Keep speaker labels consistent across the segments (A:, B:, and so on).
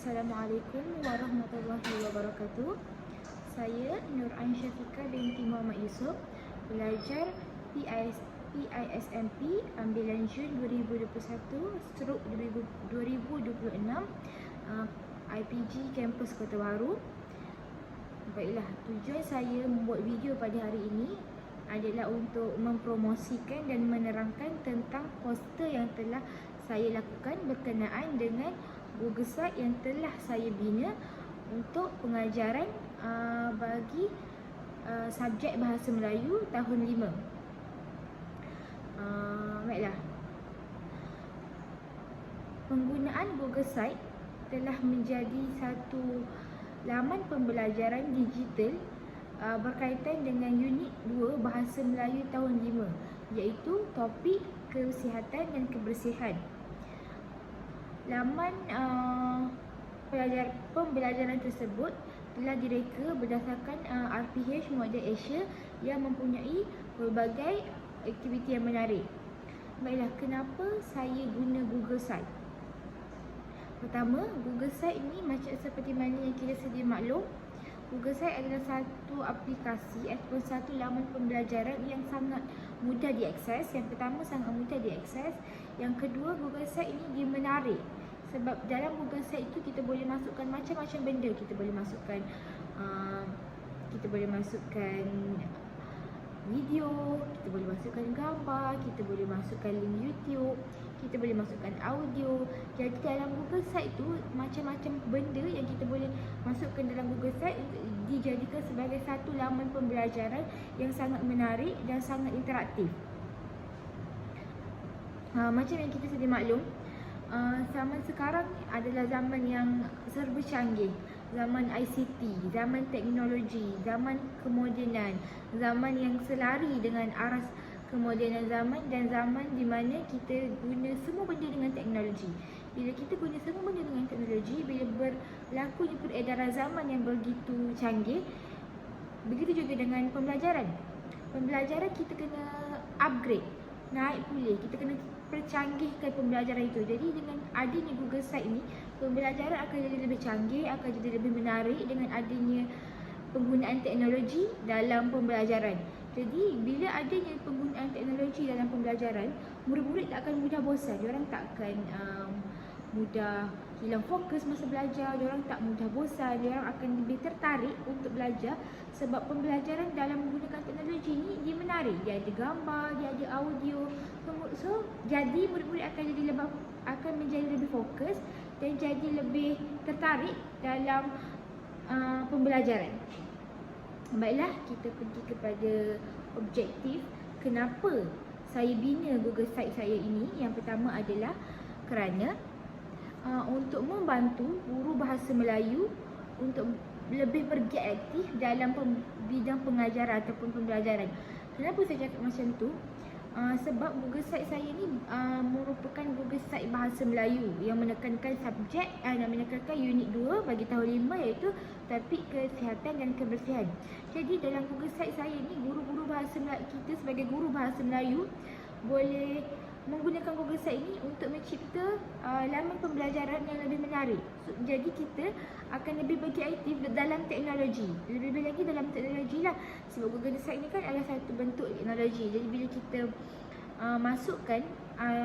A: Assalamualaikum warahmatullahi wabarakatuh. Saya Nur Ain Syafiqah binti Muhammad Yusof, pelajar PISMP ambilan Jun 2021/2026 IPG Kampus Kota Baru. Baiklah, tujuan saya membuat video pada hari ini adalah untuk mempromosikan dan menerangkan tentang poster yang telah saya lakukan berkenaan dengan Google Site yang telah saya bina untuk pengajaran bagi subjek Bahasa Melayu tahun 5. Baiklah. Penggunaan Google Site telah menjadi satu laman pembelajaran digital berkaitan dengan unit 2 Bahasa Melayu tahun 5, iaitu topik kesihatan dan kebersihan. Laman pembelajaran tersebut telah direka berdasarkan RPH Model Asia yang mempunyai pelbagai aktiviti yang menarik. Baiklah, kenapa saya guna Google Site? Pertama, Google Site ini macam seperti mana yang kita sedia maklum, Google Site adalah satu aplikasi ataupun satu laman pembelajaran yang sangat mudah diakses. Yang pertama, sangat mudah diakses. Yang kedua, Google Site ini dia menarik. Sebab dalam Google Site itu kita boleh masukkan macam-macam benda. Kita boleh masukkan video, kita boleh masukkan gambar, kita boleh masukkan link YouTube, kita boleh masukkan audio. Jadi dalam Google Site tu macam-macam benda yang kita boleh masukkan dalam Google Site dijadikan sebagai satu laman pembelajaran yang sangat menarik dan sangat interaktif. Macam yang kita sedia maklum, zaman sekarang adalah zaman yang serba canggih. Zaman ICT, zaman teknologi, zaman kemodenan, zaman yang selari dengan aras kemodenan zaman, dan zaman di mana kita guna semua benda dengan teknologi. Bila kita guna semua benda dengan teknologi, bila berlakunya peredaran zaman yang begitu canggih, begitu juga dengan pembelajaran. Pembelajaran kita kena upgrade, naik pulih, kita kena percanggihkan pembelajaran itu. Jadi dengan adanya Google Site ini, pembelajaran akan jadi lebih canggih, akan jadi lebih menarik dengan adanya penggunaan teknologi dalam pembelajaran. Jadi bila adanya penggunaan teknologi dalam pembelajaran, murid-murid tak akan mudah bosan, diorang tak akan mudah hilang fokus masa belajar, diorang tak mudah bosan, diorang akan lebih tertarik untuk belajar sebab pembelajaran dalam menggunakan teknologi ni dia menarik. Dia ada gambar, dia ada audio. So jadi murid-murid akan menjadi lebih fokus dan jadi lebih tertarik dalam pembelajaran. Baiklah, kita pergi kepada objektif kenapa saya bina Google Site saya ini. Yang pertama adalah kerana untuk membantu guru bahasa Melayu untuk lebih bergiat aktif dalam bidang pengajaran ataupun pembelajaran. Kenapa saya cakap macam tu? Sebab Google Site saya ni merupakan Google Site Bahasa Melayu yang menekankan subjek yang menekankan unit 2 bagi tahun 5, iaitu topik kesihatan dan kebersihan. Jadi dalam Google Site saya ni, guru-guru bahasa Melayu, kita sebagai guru bahasa Melayu boleh menggunakan Google Site ini untuk mencipta laman pembelajaran yang lebih menarik. Jadi kita akan lebih berkreatif dalam teknologi. Lebih lagi dalam teknologi lah. Sebab Google Site ni kan adalah satu bentuk teknologi. Jadi bila kita masukkan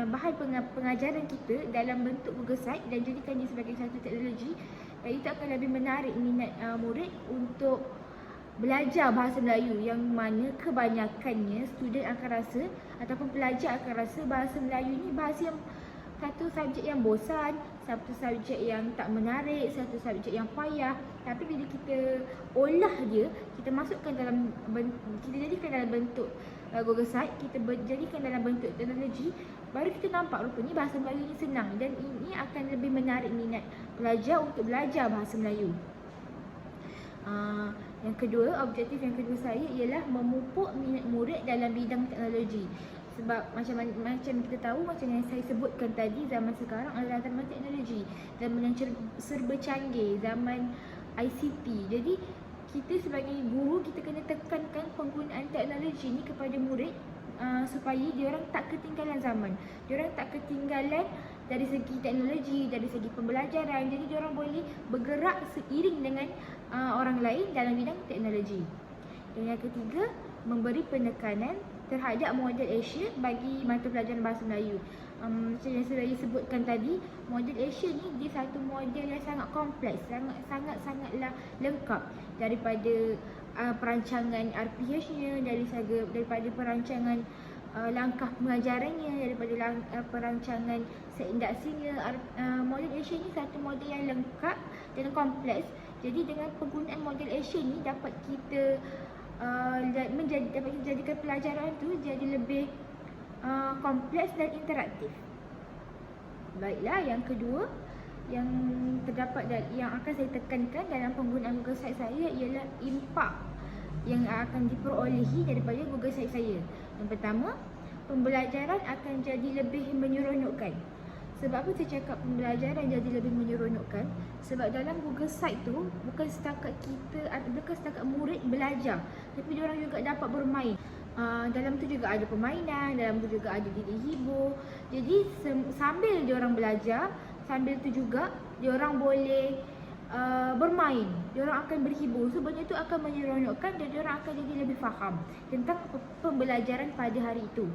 A: bahan pengajaran kita dalam bentuk Google Site dan jadikan dia sebagai satu teknologi, itu akan lebih menarik minat murid untuk belajar bahasa Melayu, yang mana kebanyakannya student akan rasa ataupun pelajar akan rasa bahasa Melayu ni bahasa yang satu subjek yang bosan, satu subjek yang tak menarik, satu subjek yang payah. Tapi bila kita olah dia, kita masukkan dalam kita jadikan dalam bentuk Google Site, kita jadikan dalam bentuk teknologi, baru kita nampak rupanya bahasa Melayu ni senang, dan ini akan lebih menarik minat pelajar untuk belajar bahasa Melayu. Yang kedua, objektif yang kedua saya ialah memupuk minat murid dalam bidang teknologi. Sebab macam kita tahu, macam yang saya sebutkan tadi, zaman sekarang adalah zaman teknologi, zaman yang serba canggih, zaman ICT. Jadi kita sebagai guru, kita kena tekankan penggunaan teknologi ni kepada murid supaya diorang tak ketinggalan zaman, diorang tak ketinggalan dari segi teknologi, dari segi pembelajaran. Jadi diorang boleh bergerak seiring dengan orang lain dalam bidang teknologi. Dan yang ketiga, memberi penekanan terhadap model Asia bagi mata pelajaran bahasa Melayu. Macam yang saya sebutkan tadi, model Asia ni dia satu model yang sangat kompleks, sangatlah lengkap, daripada perancangan RPH-nya, daripada perancangan langkah pengajarannya, daripada perancangan seindaksinya. Model Asia ni satu model yang lengkap dan kompleks. Jadi dengan penggunaan model Asia ni dapat kita dapat menjadikan pelajaran tu jadi lebih kompleks dan interaktif. Baiklah, yang kedua yang terdapat yang akan saya tekankan dalam penggunaan Google Sites saya ialah impak yang akan diperolehi daripada Google Sites saya. Yang pertama, pembelajaran akan jadi lebih menyeronokkan. Sebab apa saya cakap pembelajaran jadi lebih menyeronokkan? Sebab dalam Google Site tu bukan setakat murid belajar, tapi diorang juga dapat bermain. Dalam tu juga ada permainan, dalam tu juga ada didik hibur. Jadi sambil diorang belajar, sambil tu juga diorang boleh bermain, diorang akan berhibur. So benda tu akan menyeronokkan dan diorang akan jadi lebih faham tentang pembelajaran pada hari itu.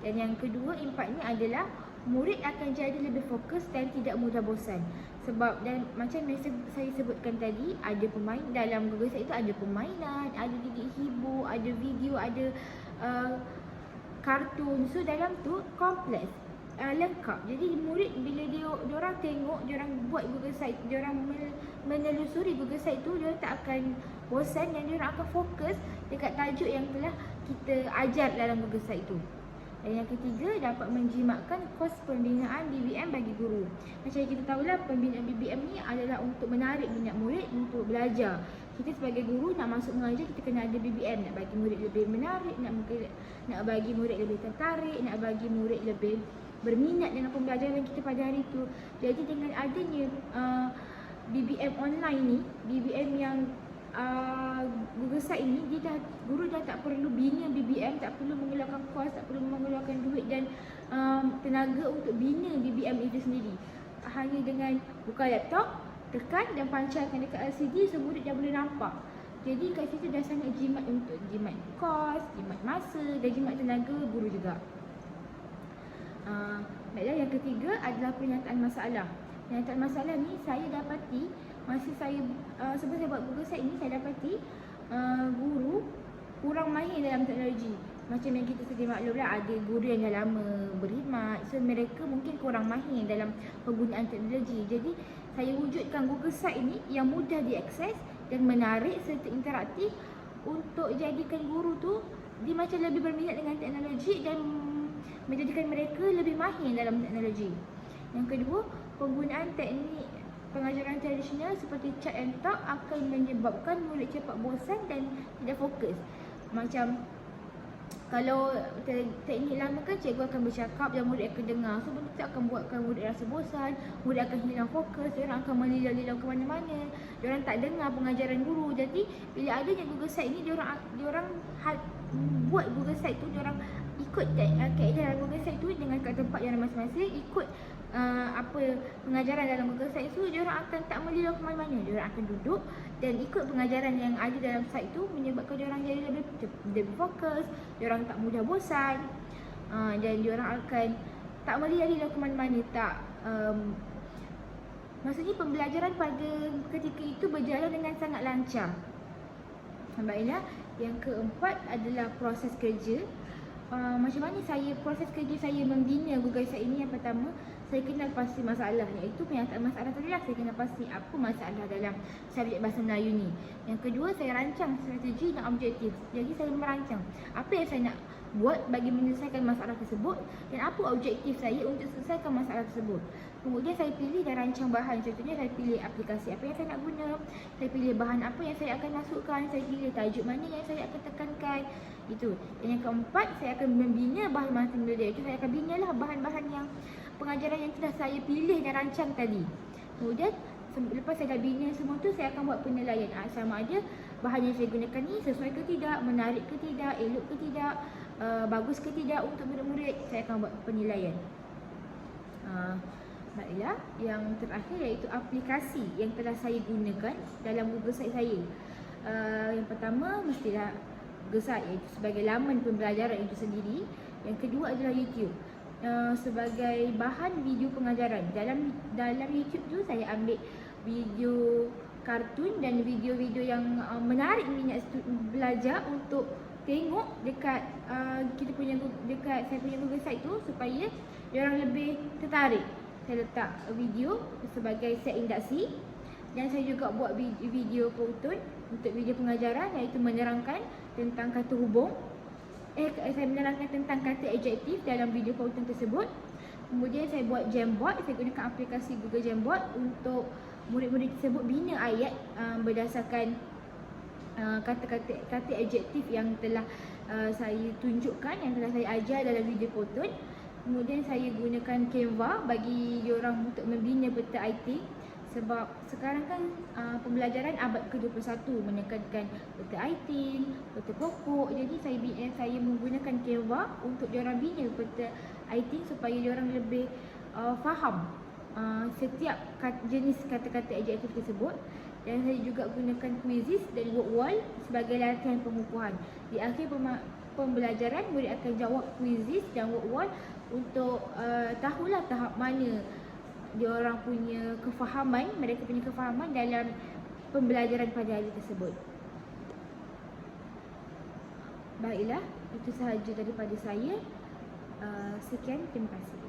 A: Dan yang kedua impaknya adalah murid akan jadi lebih fokus dan tidak mudah bosan. Sebab dan macam yang saya sebutkan tadi, ada pemain dalam Google Sites itu, ada permainan, ada didik hibur, ada video, ada kartun. So dalam tu kompleks, lengkap. Jadi murid bila diorang tengok, diorang buat Google Sites, diorang menelusuri Google Sites tu, diorang tak akan bosan dan diorang akan fokus dekat tajuk yang telah kita ajar dalam Google Sites tu. Dan yang ketiga, dapat menjimatkan kos pembinaan BBM bagi guru. Macam kita tahulah, pembinaan BBM ni adalah untuk menarik minat murid untuk belajar. Kita sebagai guru nak masuk mengajar, kita kena ada BBM, nak bagi murid lebih menarik, nak bagi murid lebih tertarik, nak bagi murid lebih berminat dengan pembelajaran kita pada hari itu. Jadi dengan adanya BBM online ni, BBM yang Google Site ni, guru dah tak perlu bina BBM, tak perlu mengeluarkan kos, tak perlu mengeluarkan duit dan tenaga untuk bina BBM itu sendiri. Hanya dengan buka laptop, tekan dan pancarkan dekat LCD, so murid dah boleh nampak. Jadi kat situ dah sangat jimat untuk jimat kos, jimat masa dan jimat tenaga guru juga. Baiklah, yang ketiga adalah pernyataan masalah. Pernyataan masalah ni saya dapati masa saya sebelum saya buat Google Site ni, saya dapati guru kurang mahir dalam teknologi. Macam yang kita sedia maklumlah, ada guru yang dah lama berkhidmat, so mereka mungkin kurang mahir dalam penggunaan teknologi. Jadi saya wujudkan Google Site ni yang mudah diakses dan menarik serta interaktif untuk jadikan guru tu dia macam lebih berminat dengan teknologi dan menjadikan mereka lebih mahir dalam teknologi. Yang kedua, penggunaan teknik pengajaran tradisional seperti chat and talk akan menyebabkan murid cepat bosan dan tidak fokus. Macam kalau teknik lama kan cikgu akan bercakap dan murid akan dengar. So benda tu akan buatkan murid rasa bosan, murid akan hilang fokus, diorang akan melilau-lilau ke mana-mana, diorang tak dengar pengajaran guru. Jadi bila adanya Google Site ni, diorang buat Google Site tu, diorang ikut kaedah dalam Google Site tu dengan kat tempat yang masing-masing, ikut apa pengajaran dalam Google Site tu, diorang akan tak melilau ke mana-mana. Diorang akan duduk dan ikut pengajaran yang ada dalam site tu, menyebabkan diorang jadi lebih fokus, diorang tak mudah bosan, dan diorang akan tak melilau-lilau ke mana-mana. Maksudnya pembelajaran pada ketika itu berjalan dengan sangat lancar. Baiklah, yang keempat adalah proses kerja. Macam mana proses kerja saya membina Google Site ini? Yang pertama, saya kenal pasti masalah, iaitu pernyataan masalah tadi lah. Saya kenal pasti apa masalah dalam subjek bahasa Melayu ni. Yang kedua, saya rancang strategi dan objektif. Jadi saya merancang apa yang saya nak buat bagi menyelesaikan masalah tersebut dan apa objektif saya untuk selesaikan masalah tersebut. Kemudian saya pilih dan rancang bahan. Contohnya saya pilih aplikasi apa yang saya nak guna, saya pilih bahan apa yang saya akan masukkan, saya pilih tajuk mana yang saya akan tekankan. Itu. Dan yang keempat, saya akan membina bahan multimedia. Itu saya akan binalah bahan-bahan yang pengajaran yang telah saya pilih dan rancang tadi. Kemudian lepas saya dah bina semua tu, saya akan buat penilaian sama ada bahan yang saya gunakan ni sesuai ke tidak, menarik ke tidak, elok ke tidak, bagus ke tidak untuk murid-murid. Saya akan buat penilaian. Baiklah, yang terakhir iaitu aplikasi yang telah saya gunakan dalam Google Site saya. Yang pertama mestilah Google Site iaitu sebagai laman pembelajaran itu sendiri. Yang kedua adalah YouTube sebagai bahan video pengajaran. Dalam YouTube tu saya ambil video kartun dan video-video yang menarik minat belajar untuk tengok dekat saya punya Google Site tu supaya diorang lebih tertarik. Saya letak video sebagai set induksi dan saya juga buat video Powtoon untuk video pengajaran iaitu menerangkan tentang kata hubung. Saya menerangkan tentang kata adjektif dalam video Powtoon tersebut. Kemudian saya buat Jamboard, saya gunakan aplikasi Google Jamboard untuk murid-murid tersebut bina ayat berdasarkan kata adjektif yang telah saya tunjukkan, yang telah saya ajar dalam video Powtoon. Kemudian saya gunakan Canva bagi diorang untuk membina peta IT. Sebab sekarang kan pembelajaran abad ke-21 menekankan peta IT, peta pokok. Jadi saya menggunakan Canva untuk diorang bina peta IT supaya diorang lebih faham setiap jenis kata-kata adjektif tersebut. Dan saya juga gunakan quizzes dan word wall sebagai latihan pengukuhan. Di akhir pembelajaran, murid akan jawab quizzes dan word wall untuk tahulah tahap mana diorang punya kefahaman, mereka punya kefahaman dalam pembelajaran pada hari tersebut. Baiklah, itu sahaja daripada saya. Sekian, terima kasih.